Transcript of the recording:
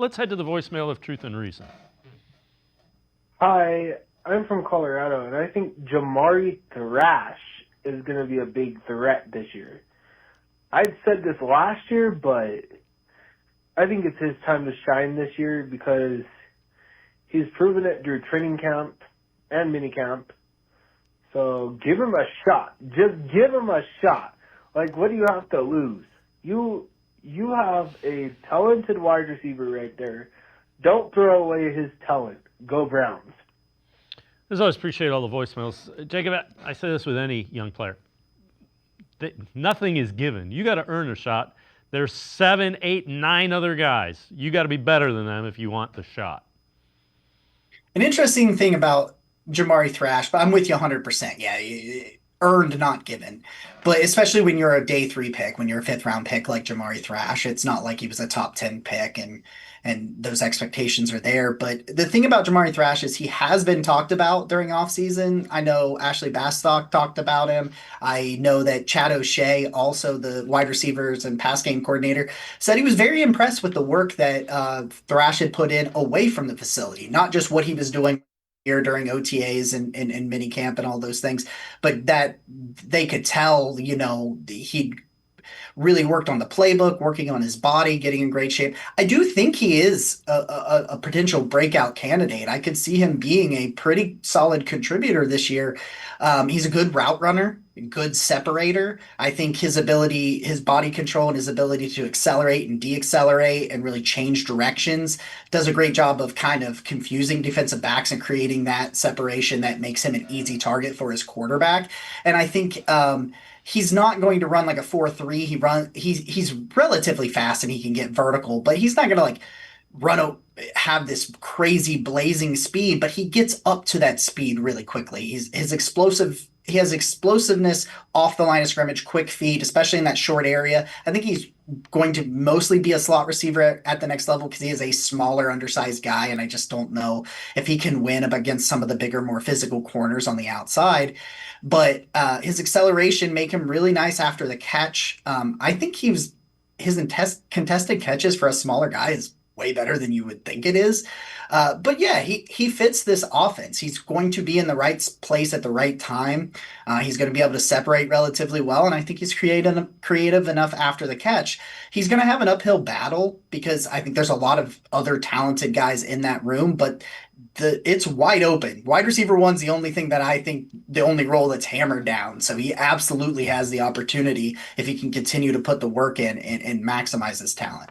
let's head to the voicemail of Truth and Reason. Hi, I'm from Colorado, and I think Jamari Thrash is going to be a big threat this year. I'd said this last year, but I think it's his time to shine this year because he's proven it through training camp and minicamp. So give him a shot. Just give him a shot. Like, what do you have to lose? You have a talented wide receiver right there. Don't throw away his talent. Go Browns. As always, appreciate all the voicemails. Jacob, I say this with any young player. Nothing is given. You got to earn a shot. There's 7, 8, 9 other guys. You got to be better than them if you want the shot. An interesting thing about Jamari Thrash, but I'm with you 100%. Yeah, earned, not given. But especially when you're a day 3 pick, when you're a 5th round pick like Jamari Thrash, it's not like he was a top 10 pick and those expectations are there. But the thing about Jamari Thrash is he has been talked about during offseason. I know Ashley Bastock talked about him. I know that Chad O'Shea, also the wide receivers and pass game coordinator, said he was very impressed with the work that Thrash had put in away from the facility, not just what he was doing here during OTAs and mini camp and all those things, but that they could tell, he'd really worked on the playbook, working on his body, getting in great shape. I do think he is a potential breakout candidate. I could see him being a pretty solid contributor this year. He's a good route runner, good separator. I think his body control and his ability to accelerate and deaccelerate and really change directions does a great job of kind of confusing defensive backs and creating that separation that makes him an easy target for his quarterback. And I think he's not going to run like a 4.3. He's relatively fast and he can get vertical, but he's not going to like have this crazy blazing speed, but he gets up to that speed really quickly. He has explosiveness off the line of scrimmage, quick feet, especially in that short area. I think he's going to mostly be a slot receiver at the next level because he is a smaller, undersized guy, and I just don't know if he can win up against some of the bigger, more physical corners on the outside. But his acceleration make him really nice after the catch. I think his contested catches for a smaller guy is way better than you would think it is. But yeah, he fits this offense. He's going to be in the right place at the right time. He's going to be able to separate relatively well, and I think he's creative enough after the catch. He's going to have an uphill battle because I think there's a lot of other talented guys in that room, but it's wide open. Wide receiver 1's the only thing that I think the only role that's hammered down. So he absolutely has the opportunity if he can continue to put the work in and maximize his talent.